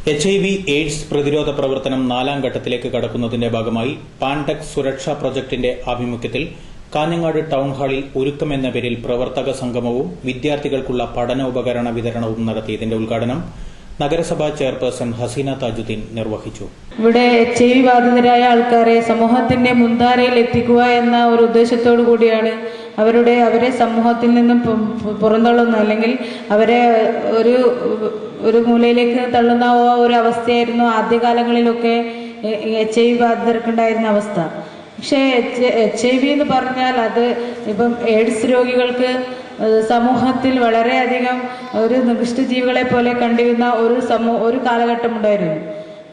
HIV AIDS പ്രതിരോധ പ്രവർത്തനം 4ാം ഘട്ടത്തിലേക്ക് കടക്കുന്നതിന്റെ ഭാഗമായി പാൻടെക് സുരക്ഷാ പ്രൊജക്ടിന്റെ ആഭിമുഖ്യത്തിൽ കാഞ്ഞങ്ങാട് ടൌൺ ഹാളിൽ ഒരുക്കമെന്ന പേരിൽ പ്രവർത്തക സംഗമവും വിദ്യാർത്ഥികൾക്കുള്ള പഠനോപകരണ വിതരണവും നടത്തിയതിന്റെ ഉദ്ഘാടനം നഗരസഭാ ചെയർപേഴ്സൺ ഹസീന താജുദ്ദീൻ നിർവഹിച്ചു. ഇവിടെ HIV ബാധിതരായ ആൾക്കാരെ സമൂഹത്തിന്റെ മുൻധാരയിൽ എത്തിക്കുക എന്ന ഒരു ഉദ്ദേശത്തോടു കൂടിയാണ് അവരെ സമൂഹത്തിൽ നിന്നും പുറന്തള്ളുന്ന അല്ലെങ്കിൽ അവരെ ഒരു മൂലയിലേക്ക് തള്ളുന്ന ഒരു അവസ്ഥയായിരുന്നു ആദ്യകാലങ്ങളിലൊക്കെ HIV ബാധിതർക്കുണ്ടായിരുന്ന അവസ്ഥ. പക്ഷേ HIV എന്ന് പറഞ്ഞാൽ അത് ഇപ്പം എയ്ഡ്സ് രോഗികൾക്ക് സമൂഹത്തിൽ വളരെയധികം ഒരു നികൃഷ്ടജീവികളെ പോലെ കണ്ടിരുന്ന ഒരു കാലഘട്ടമുണ്ടായിരുന്നു.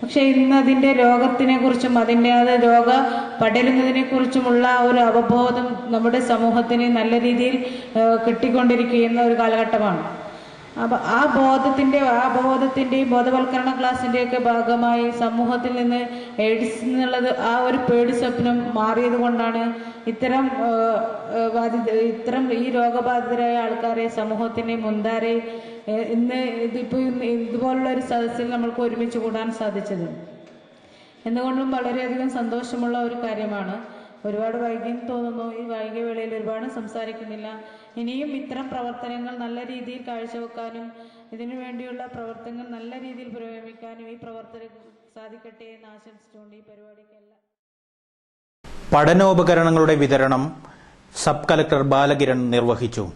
പക്ഷെ ഇന്ന് അതിൻ്റെ രോഗത്തിനെ കുറിച്ചും അതിൻ്റെ രോഗ പടരുന്നതിനെ കുറിച്ചുമുള്ള ഒരു അവബോധം നമ്മുടെ സമൂഹത്തിന് നല്ല രീതിയിൽ കിട്ടിക്കൊണ്ടിരിക്കുന്ന ഒരു കാലഘട്ടമാണ്. അപ്പം ആ ബോധത്തിൻ്റെയും ബോധവൽക്കരണ ക്ലാസ്സിൻ്റെയൊക്കെ ഭാഗമായി സമൂഹത്തിൽ നിന്ന് എയ്ഡ്സ് എന്നുള്ളത് ആ ഒരു പേടി സ്വപ്നം മാറിയത് കൊണ്ടാണ് ഇത്തരം ഈ രോഗബാധിതരായ ആൾക്കാരെ സമൂഹത്തിന് മുൻധാരെ ഇതുപോലുള്ള ഒരു സദസ്സിൽ നമ്മൾക്ക് ഒരുമിച്ച് കൂടാൻ സാധിച്ചത്. എന്തുകൊണ്ടും വളരെയധികം സന്തോഷമുള്ള ഒരു കാര്യമാണ്. ഒരുപാട് വൈകിയെന്ന് തോന്നുന്നു. ഈ വൈകിയ വേളയിൽ ഒരുപാട് സംസാരിക്കുന്നില്ല. ഇനിയും ഇത്തരം പ്രവർത്തനങ്ങൾ നല്ല രീതിയിൽ കാഴ്ചവെക്കാനും ഇതിനു വേണ്ടിയുള്ള പ്രവർത്തനങ്ങൾ നല്ല രീതിയിൽ പുരോഗമിക്കാനും ഈ പ്രവർത്തകർക്ക് സാധിക്കട്ടെ എന്ന് ആശംസിച്ചുകൊണ്ട് ഈ പരിപാടിക്കെല്ലാം പഠനോപകരണങ്ങളുടെ വിതരണം സബ് കളക്ടർ ബാലകിരൺ നിർവഹിച്ചു.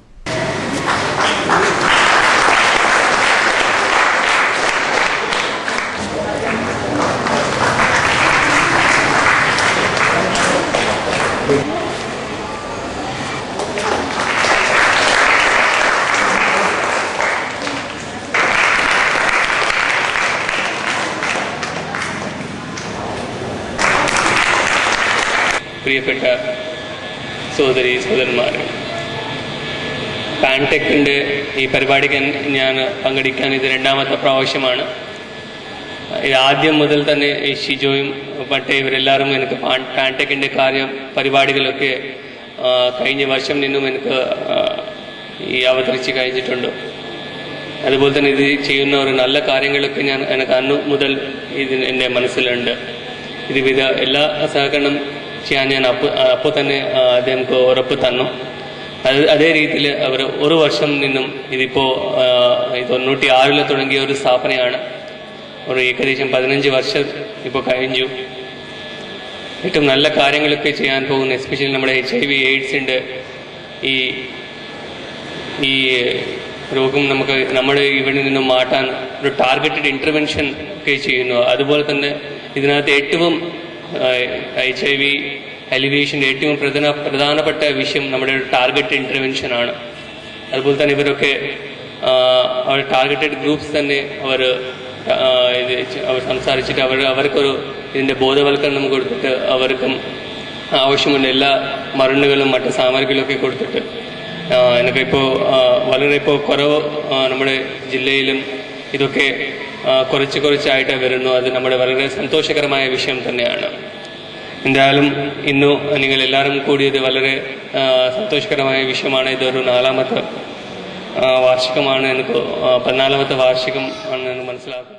പ്രിയപ്പെട്ട സഹോദരി സഹോദരന്മാരെ, പാൻടെക്കിൻ്റെ ഈ പരിപാടിക്ക് ഞാൻ പങ്കെടുക്കാൻ ഇത് 2ാമത്തെ പ്രാവശ്യമാണ്. ആദ്യം മുതൽ തന്നെ ഷിജോയും പട്ടേ ഇവരെല്ലാവരും എനിക്ക് പാൻടെക്കിൻ്റെ പരിപാടികളൊക്കെ കഴിഞ്ഞ വർഷം നിന്നും എനിക്ക് ഈ അവതരിച്ച് കഴിഞ്ഞിട്ടുണ്ട്. അതുപോലെ തന്നെ ഇത് ചെയ്യുന്ന ഒരു നല്ല കാര്യങ്ങളൊക്കെ എനിക്ക് അന്നു മുതൽ എൻ്റെ മനസ്സിലുണ്ട്. ഇത് എല്ലാ സഹകരണം ചെയ്യാൻ ഞാൻ അപ്പോൾ തന്നെ അദ്ദേഹം ഉറപ്പ് തന്നു. അതേ രീതിയിൽ അവർ ഒരു വർഷം നിന്നും ഇതിപ്പോൾ 96 തുടങ്ങിയ ഒരു സ്ഥാപനയാണ്. ഒരു ഏകദേശം 15 വർഷം ഇപ്പോൾ കഴിഞ്ഞു. ഏറ്റവും നല്ല കാര്യങ്ങളൊക്കെ ചെയ്യാൻ പോകുന്നു. എസ്പെഷ്യലി നമ്മുടെ HIV എയ്ഡ്സിൻ്റെ ഈ രോഗം നമ്മുടെ ഇവിടെ നിന്നും മാറ്റാൻ ഒരു ടാർഗറ്റഡ് ഇൻ്റർവെൻഷൻ ഒക്കെ ചെയ്യുന്നു. അതുപോലെ തന്നെ ഇതിനകത്ത് ഏറ്റവും HIV എലിവേഷൻ്റെ ഏറ്റവും പ്രധാനപ്പെട്ട വിഷയം നമ്മുടെ ടാർഗറ്റ് ഇൻ്റർവെൻഷനാണ്. അതുപോലെ തന്നെ ഇവരൊക്കെ അവർ ടാർഗറ്റഡ് ഗ്രൂപ്പ്സ് തന്നെ അവർ സംസാരിച്ചിട്ട് അവർക്കൊരു ഇതിൻ്റെ ബോധവൽക്കരണം കൊടുത്തിട്ട് അവർക്കും ആവശ്യമുള്ള എല്ലാ മരുന്നുകളും മറ്റ് സാമഗ്രികളൊക്കെ കൊടുത്തിട്ട് എനിക്കിപ്പോൾ വളരെ കുറവ് നമ്മുടെ ജില്ലയിലും ഇതൊക്കെ കുറച്ചായിട്ട് വരുന്നു. അത് നമ്മുടെ വളരെ സന്തോഷകരമായ വിഷയം തന്നെയാണ്. എന്തായാലും ഇന്നു നിങ്ങൾ എല്ലാവരും കൂടിയത് വളരെ സന്തോഷകരമായ വിഷയമാണ്. ഇതൊരു 4ാമത്തെ വാർഷികമാണ്. എനിക്ക് 14ാമത്തെ വാർഷികം ആണെന്ന് മനസ്സിലാക്കുന്നു.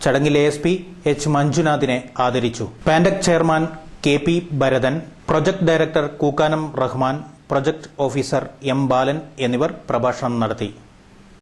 ചടങ്ങിൽ ASP H മഞ്ജുനാഥിനെ ആദരിച്ചു. Pantech chairman KP Bharathan, project director Kookkanam Rahman, project officer M Balan എന്നിവർ പ്രഭാഷണം നടത്തി.